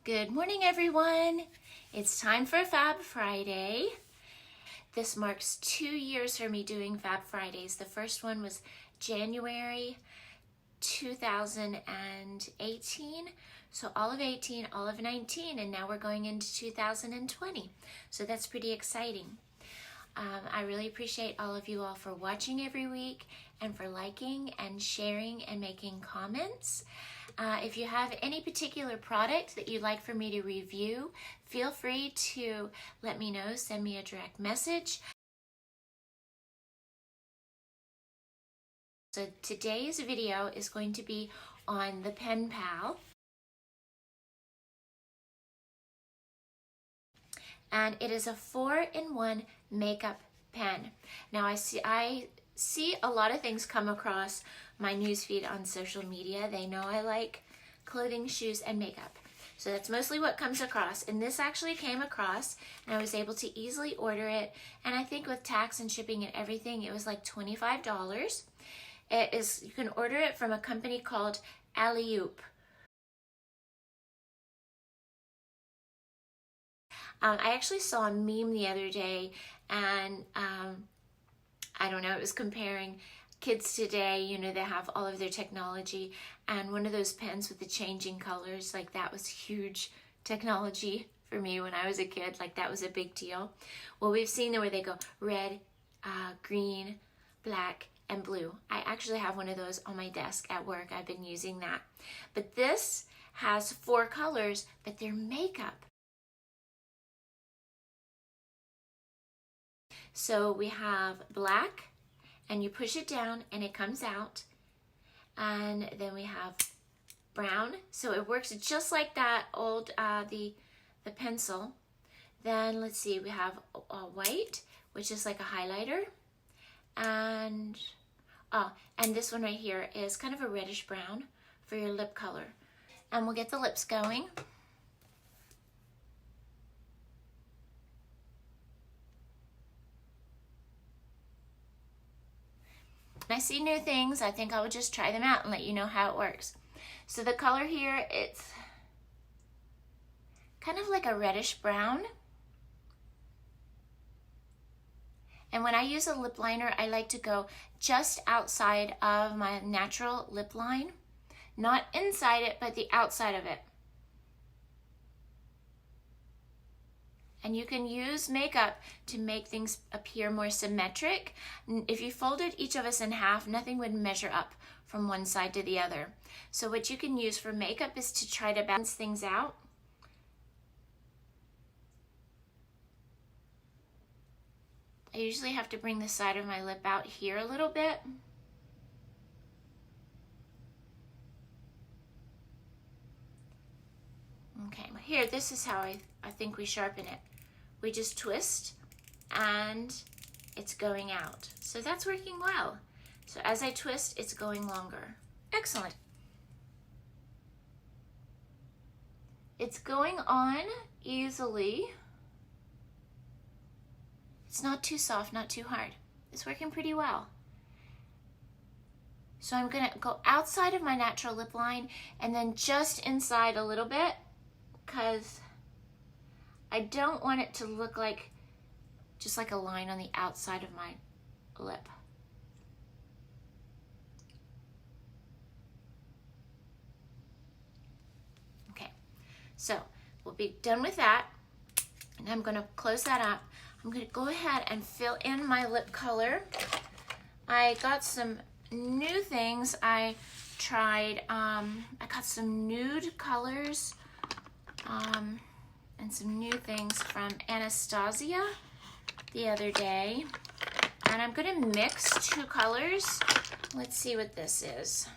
Good morning, everyone. It's time for Fab Friday. This marks 2 years for me doing Fab Fridays. The first one was January 2018. So all of 18, all of 19, and now we're going into 2020. So that's pretty exciting. I really appreciate all of you all for watching every week and for liking and sharing and making comments. If you have any particular product that you'd like for me to review, feel free to let me know. Send me a direct message. So today's video is going to be on the PenPal. And it is a 4-in-1 makeup pen. Now I see a lot of things come across my newsfeed on social media. They know I like clothing, shoes, and makeup. So that's mostly what comes across. And this actually came across, and I was able to easily order it. And I think with tax and shipping and everything, it was like $25. You can order it from a company called Alleyoop. I actually saw a meme the other day, and I don't know, it was comparing kids today, you know, they have all of their technology, and one of those pens with the changing colors, like that was huge technology for me when I was a kid. Like that was a big deal. Well, we've seen where they go red, green, black, and blue. I actually have one of those on my desk at work. I've been using that. But this has 4 colors, but they're makeup. So we have black, and you push it down and it comes out. And then we have brown, so it works just like that old, the pencil. Then let's see, we have white, which is like a highlighter. And this one right here is kind of a reddish brown for your lip color. And we'll get the lips going. I see new things. I think I would just try them out and let you know how it works. So the color here, it's kind of like a reddish brown. And when I use a lip liner, I like to go just outside of my natural lip line. Not inside it, but the outside of it. And you can use makeup to make things appear more symmetric. If you folded each of us in half, nothing would measure up from one side to the other. So what you can use for makeup is to try to balance things out. I usually have to bring the side of my lip out here a little bit. Okay, here, this is how I think we sharpen it. We just twist and it's going out. So that's working well. So as I twist, it's going longer. Excellent. It's going on easily. It's not too soft, not too hard. It's working pretty well. So I'm gonna go outside of my natural lip line and then just inside a little bit, because I don't want it to look like just like a line on the outside of my lip. Okay, so we'll be done with that, and I'm going to close that up. I'm going to go ahead and fill in my lip color. I got some new things. I tried, I got some nude colors. And some new things from Anastasia the other day. And I'm going to mix 2 colors. Let's see what this is.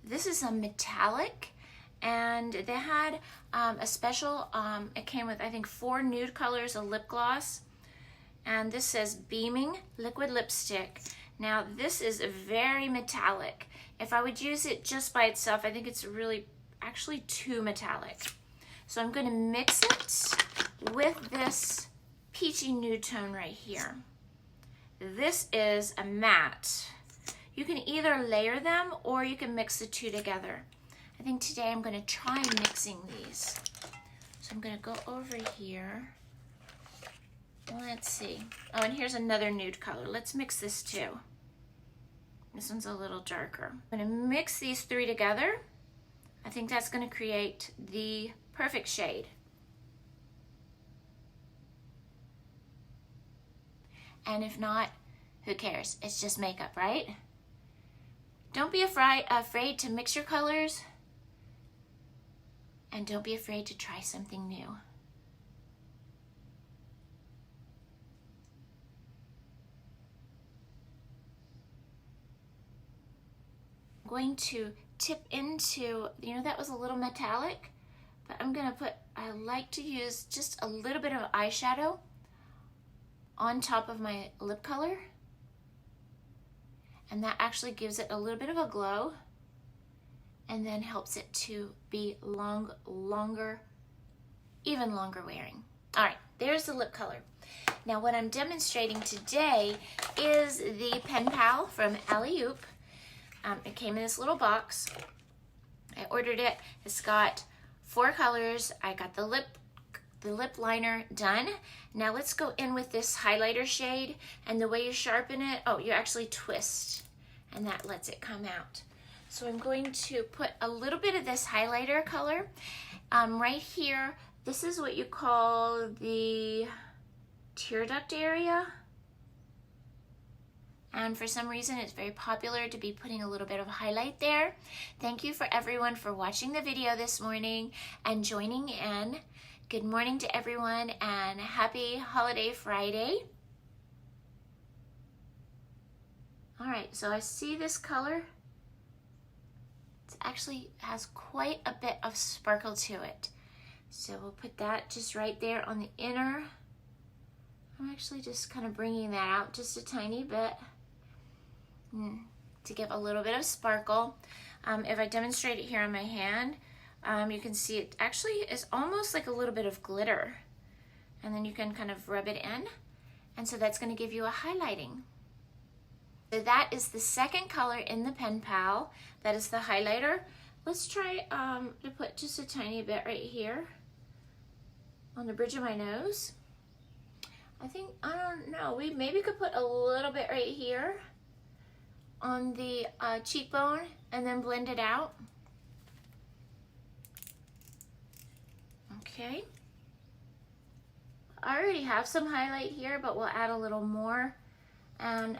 This is a metallic, and they had a special, it came with I think 4 nude colors, a lip gloss. And this says Beaming Liquid Lipstick. Now this is very metallic. If I would use it just by itself, I think it's really actually too metallic. So I'm going to mix it with this peachy nude tone right here. This is a matte. You can either layer them or you can mix the two together. I think today I'm going to try mixing these. So I'm going to go over here. Let's see. Oh, and here's another nude color. Let's mix this too. This one's a little darker. I'm going to mix these three together. I think that's going to create the perfect shade. And if not, who cares? It's just makeup, right? Don't be afraid to mix your colors. And don't be afraid to try something new. I'm going to tip into, that was a little metallic, but I'm gonna I like to use just a little bit of eyeshadow on top of my lip color. And that actually gives it a little bit of a glow and then helps it to be longer, even longer wearing. All right, there's the lip color. Now what I'm demonstrating today is the PenPal from Alleyoop. It came in this little box. I ordered it. It's got 4 colors. I got the lip liner done. Now let's go in with this highlighter shade, and the way you sharpen it, you actually twist, and that lets it come out. So I'm going to put a little bit of this highlighter color right here. This is what you call the tear duct area. And for some reason, it's very popular to be putting a little bit of highlight there. Thank you for everyone for watching the video this morning and joining in. Good morning to everyone and happy holiday Friday. All right, so I see this color. It actually has quite a bit of sparkle to it. So we'll put that just right there on the inner. I'm actually just kind of bringing that out just a tiny bit to give a little bit of sparkle. If I demonstrate it here on my hand, you can see it actually is almost like a little bit of glitter. And then you can kind of rub it in. And so that's going to give you a highlighting. So that is the second color in the PenPal. That is the highlighter. Let's try to put just a tiny bit right here on the bridge of my nose. I don't know, we maybe could put a little bit right here on the cheekbone and then blend it out. Okay. I already have some highlight here, but we'll add a little more. And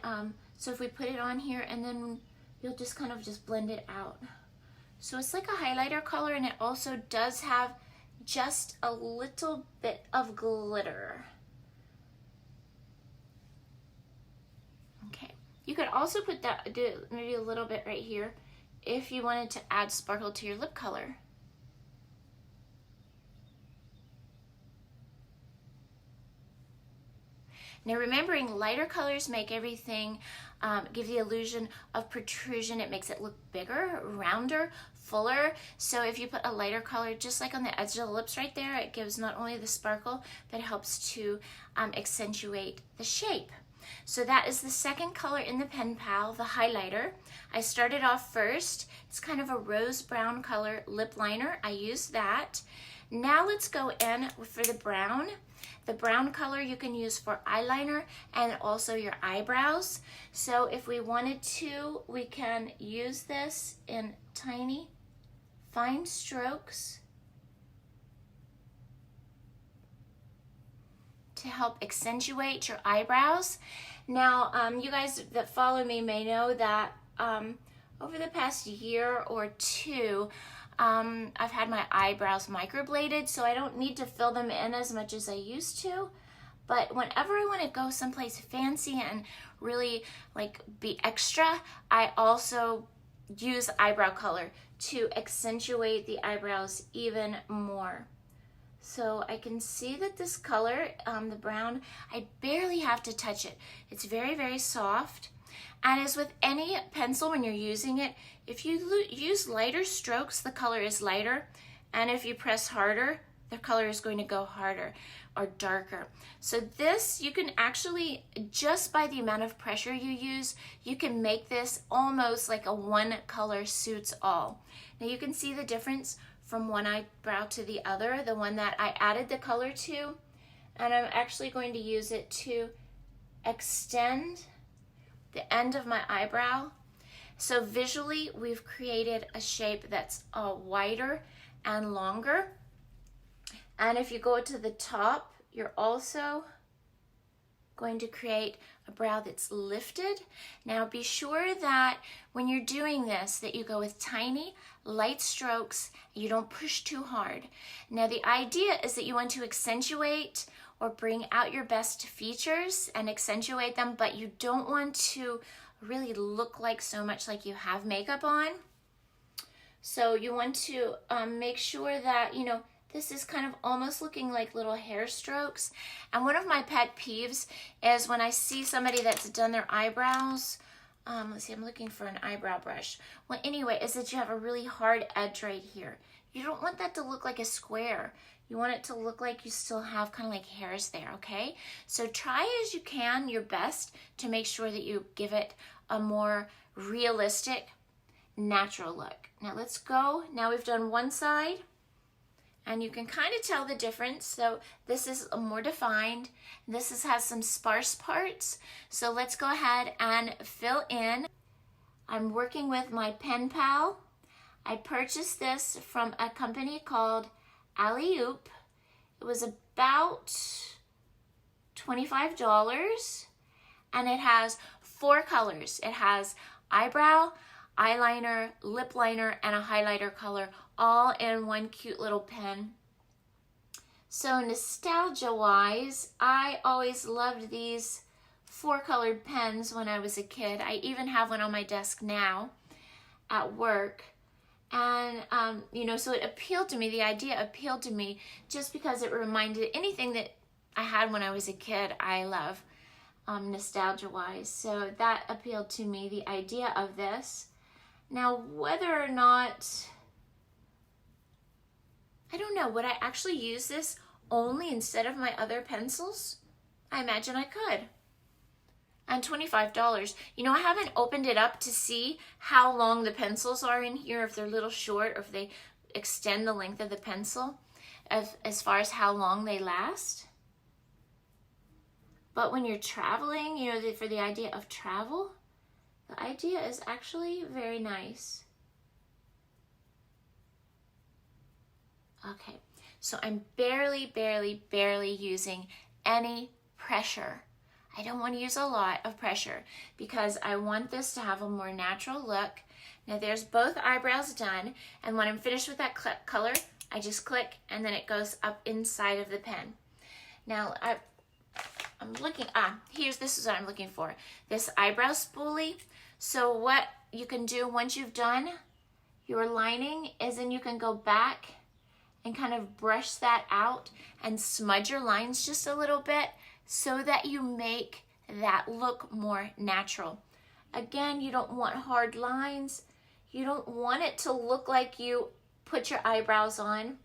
so if we put it on here, and then you'll just kind of just blend it out. So it's like a highlighter color, and it also does have just a little bit of glitter. Okay. You could also put that, do maybe a little bit right here if you wanted to add sparkle to your lip color. Now remembering lighter colors make everything, give the illusion of protrusion. It makes it look bigger, rounder, fuller. So if you put a lighter color, just like on the edge of the lips right there, it gives not only the sparkle, but it helps to accentuate the shape. So that is the second color in the PenPal, the highlighter. I started off first. It's kind of a rose brown color lip liner. I used that. Now let's go in for the brown. The brown color you can use for eyeliner and also your eyebrows. So if we wanted to, we can use this in tiny, fine strokes to help accentuate your eyebrows. Now, you guys that follow me may know that over the past year or two, I've had my eyebrows microbladed, so I don't need to fill them in as much as I used to. But whenever I want to go someplace fancy and really like be extra, I also use eyebrow color to accentuate the eyebrows even more. So I can see that this color, the brown, I barely have to touch it. It's very, very soft. And as with any pencil when you're using it, if you use lighter strokes, the color is lighter. And if you press harder, the color is going to go harder or darker. So this, you can actually, just by the amount of pressure you use, you can make this almost like a one color suits all. Now you can see the difference from one eyebrow to the other, the one that I added the color to, and I'm actually going to use it to extend the end of my eyebrow. So visually, we've created a shape that's wider and longer. And if you go to the top, you're also going to create a brow that's lifted. Now be sure that when you're doing this, that you go with tiny, light strokes, you don't push too hard. Now the idea is that you want to accentuate or bring out your best features and accentuate them, but you don't want to really look like so much like you have makeup on. So you want to make sure that, you know, this is kind of almost looking like little hair strokes. And one of my pet peeves is when I see somebody that's done their eyebrows, let's see, I'm looking for an eyebrow brush. Well, anyway, is that you have a really hard edge right here. You don't want that to look like a square. You want it to look like you still have kind of like hairs there, okay? So try as you can your best to make sure that you give it a more realistic, natural look. Now let's go. Now we've done one side, and you can kind of tell the difference. So this is more defined. This has some sparse parts. So let's go ahead and fill in. I'm working with my PenPal. I purchased this from a company called Alleyoop. It was about $25, and it has 4 colors. It has eyebrow, eyeliner, lip liner, and a highlighter color, all in one cute little pen. So nostalgia-wise, I always loved these 4-colored pens when I was a kid. I even have one on my desk now at work. And, you know, so it appealed to me, the idea appealed to me just because it reminded anything that I had when I was a kid, I love, nostalgia-wise. So that appealed to me, the idea of this. Now, whether or not, I don't know, would I actually use this only instead of my other pencils? I imagine I could. And $25. You know, I haven't opened it up to see how long the pencils are in here, if they're a little short or if they extend the length of the pencil as far as how long they last. But when you're traveling, you know, for the idea of travel, the idea is actually very nice. Okay, so I'm barely using any pressure. I don't want to use a lot of pressure because I want this to have a more natural look. Now there's both eyebrows done, and when I'm finished with that color, I just click and then it goes up inside of the pen. Now I'm looking, this is what I'm looking for. This eyebrow spoolie. So what you can do once you've done your lining is then you can go back and kind of brush that out and smudge your lines just a little bit so that you make that look more natural. Again, you don't want hard lines. You don't want it to look like you put your eyebrows on.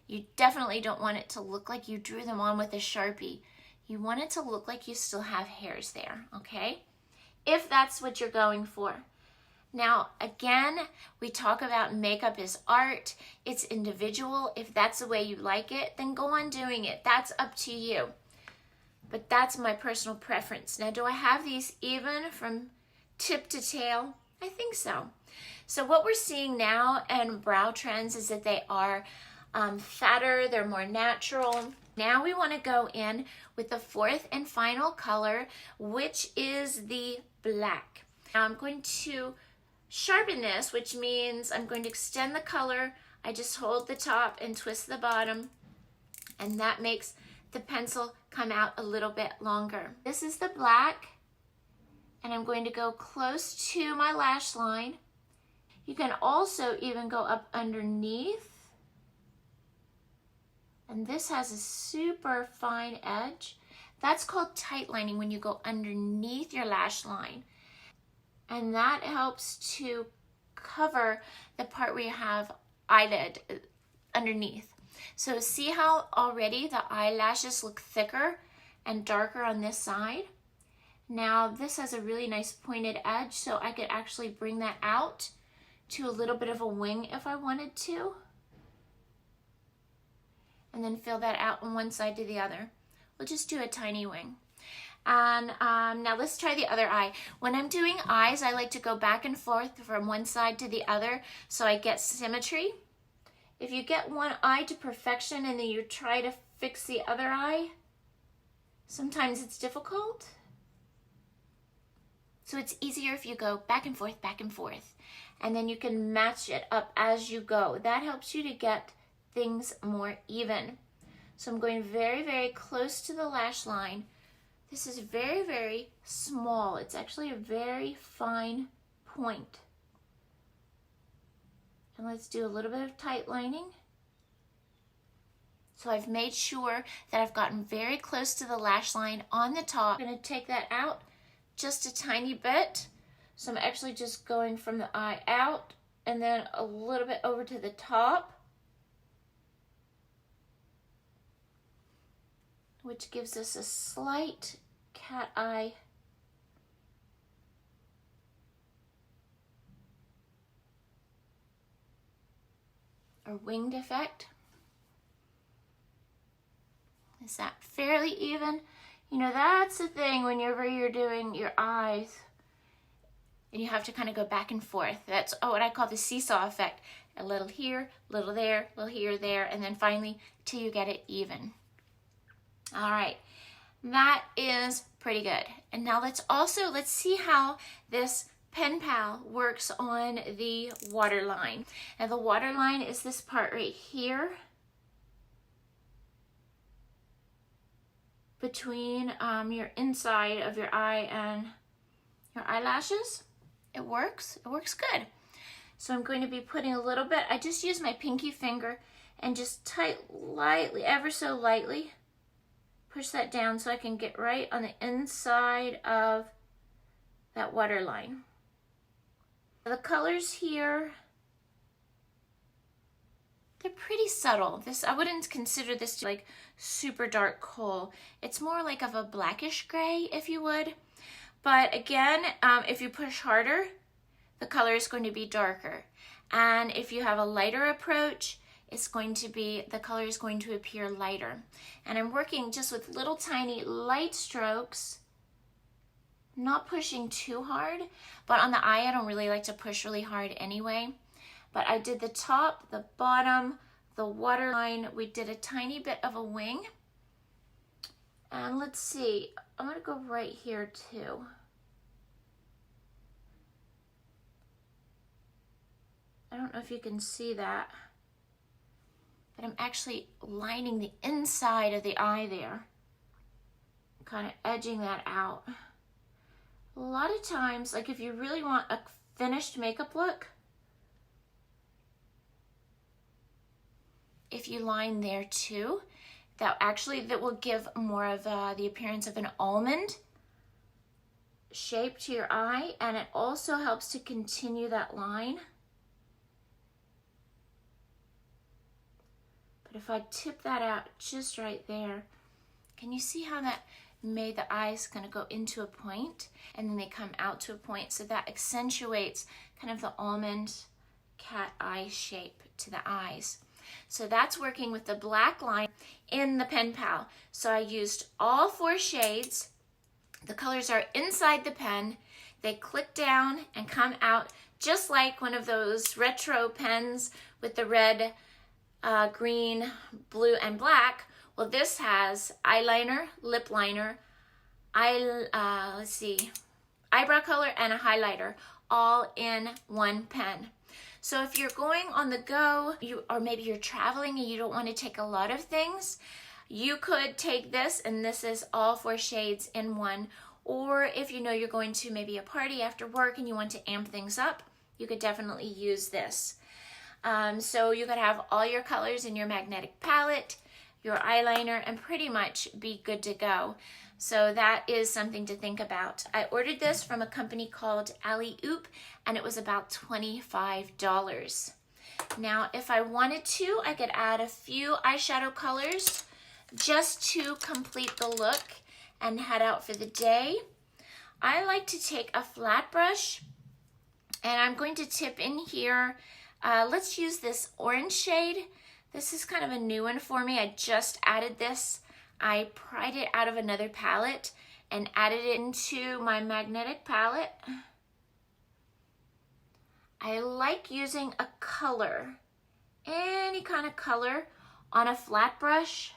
You definitely don't want it to look like you drew them on with a Sharpie. You want it to look like you still have hairs there, okay? If that's what you're going for. Now, again, we talk about makeup is art. It's individual. If that's the way you like it, then go on doing it. That's up to you. But that's my personal preference. Now, do I have these even from tip to tail? I think so. So what we're seeing now in brow trends is that they are fatter, they're more natural. Now we want to go in with the 4th and final color, which is the black. Now I'm going to sharpen this, which means I'm going to extend the color. I just hold the top and twist the bottom, and that makes the pencil come out a little bit longer. This is the black, and I'm going to go close to my lash line. You can also even go up underneath. And this has a super fine edge. That's called tight lining, when you go underneath your lash line. And that helps to cover the part where you have eyelid underneath. So see how already the eyelashes look thicker and darker on this side? Now this has a really nice pointed edge, so I could actually bring that out to a little bit of a wing if I wanted to. And then fill that out on one side to the other. We'll just do a tiny wing. And now let's try the other eye. When I'm doing eyes, I like to go back and forth from one side to the other so I get symmetry. If you get one eye to perfection and then you try to fix the other eye, sometimes it's difficult. So it's easier if you go back and forth, and then you can match it up as you go. That helps you to get things more even. So I'm going very, very close to the lash line. This is very, very small. It's actually a very fine point. And let's do a little bit of tight lining. So I've made sure that I've gotten very close to the lash line on the top. I'm going to take that out just a tiny bit. So I'm actually just going from the eye out and then a little bit over to the top, which gives us a slight cat eye. Or winged effect. Is that fairly even? You know, that's the thing whenever you're doing your eyes and you have to kind of go back and forth. That's what I call the seesaw effect. A little here, a little there, a little here, there, and then finally till you get it even. All right, that is pretty good. And now let's see how this PenPal works on the waterline. And the waterline is this part right here between your inside of your eye and your eyelashes. It works good. So I'm going to be putting a little bit, I just use my pinky finger and just lightly, ever so lightly, push that down so I can get right on the inside of that waterline. The colors here, they're pretty subtle. I wouldn't consider this like super dark coal. It's more like of a blackish gray, if you would. But again, if you push harder, the color is going to be darker. And if you have a lighter approach, the color is going to appear lighter. And I'm working just with little tiny light strokes, not pushing too hard, but on the eye, I don't really like to push really hard anyway. But I did the top, the bottom, the waterline. We did a tiny bit of a wing. And let's see, I'm gonna go right here too. I don't know if you can see that, but I'm actually lining the inside of the eye there, kind of edging that out. A lot of times, like if you really want a finished makeup look, if you line there too, that will give more of the appearance of an almond shape to your eye, and it also helps to continue that line. But if I tip that out just right there, can you see how that made the eyes kind of go into a point and then they come out to a point? So that accentuates kind of the almond cat eye shape to the eyes. So that's working with the black line in the PenPal. So I used all 4 shades. The colors are inside the pen. They click down and come out just like one of those retro pens with the red, green, blue, and black. Well, this has eyeliner, lip liner, eyebrow color, and a highlighter all in one pen. So if you're going on the go, or maybe you're traveling and you don't want to take a lot of things, you could take this, and this is all 4 shades in one. Or if you know you're going to maybe a party after work and you want to amp things up, you could definitely use this. So you could have all your colors in your magnetic palette, your eyeliner, and pretty much be good to go. So that is something to think about. I ordered this from a company called Alleyoop, and it was about $25. Now, if I wanted to, I could add a few eyeshadow colors just to complete the look and head out for the day. I like to take a flat brush and I'm going to tip in here. Let's use this orange shade. This is kind of a new one for me. I just added this. I pried it out of another palette and added it into my magnetic palette. I like using a color, any kind of color, on a flat brush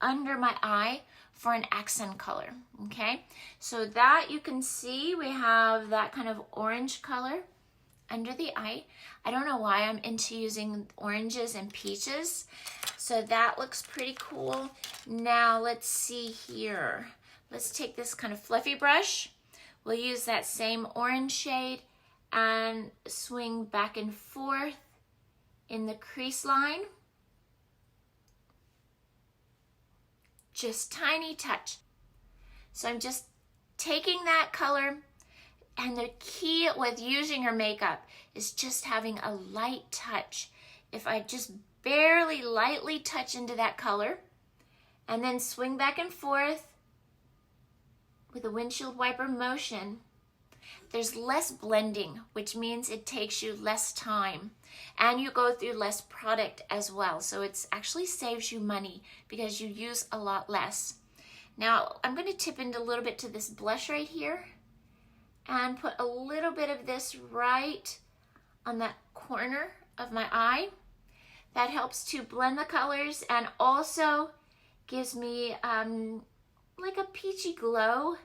under my eye for an accent color, okay? So that you can see we have that kind of orange color under the eye. I don't know why I'm into using oranges and peaches. So that looks pretty cool. Now let's see here. Let's take this kind of fluffy brush. We'll use that same orange shade and swing back and forth in the crease line. Just tiny touch. So I'm just taking that color, and the key with using your makeup is just having a light touch. If I just barely lightly touch into that color and then swing back and forth with a windshield wiper motion, there's less blending, which means it takes you less time and you go through less product as well. So it actually saves you money because you use a lot less. Now I'm going to tip into a little bit to this blush right here and put a little bit of this right on that corner of my eye. That helps to blend the colors and also gives me like a peachy glow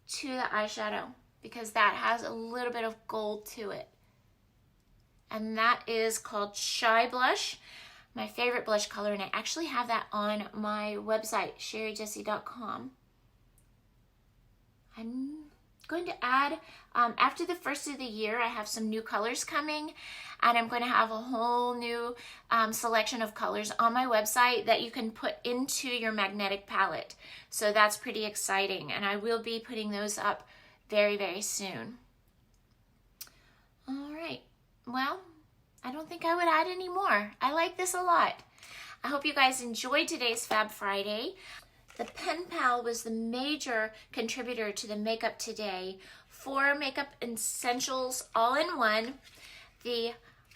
to the eyeshadow because that has a little bit of gold to it. And that is called Shy Blush, my favorite blush color, and I actually have that on my website, sherrijessee.com. I'm going to add, after the first of the year, I have some new colors coming, and I'm going to have a whole new selection of colors on my website that you can put into your magnetic palette. So that's pretty exciting, and I will be putting those up very, very soon. All right, well, I don't think I would add any more. I like this a lot. I hope you guys enjoyed today's Fab Friday. The PenPal was the major contributor to the makeup today. 4 makeup essentials all in one. The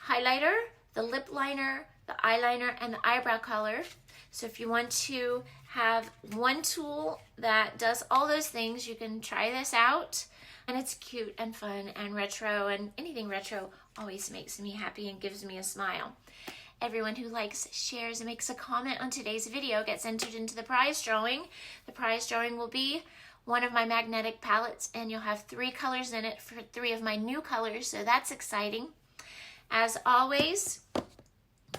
highlighter, the lip liner, the eyeliner, and the eyebrow color. So if you want to have one tool that does all those things, you can try this out. And it's cute and fun and retro, and anything retro always makes me happy and gives me a smile. Everyone who likes, shares, and makes a comment on today's video gets entered into the prize drawing. The prize drawing will be one of my magnetic palettes, and you'll have 3 colors in it for 3 of my new colors, so that's exciting. As always,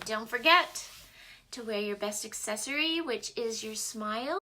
don't forget to wear your best accessory, which is your smile.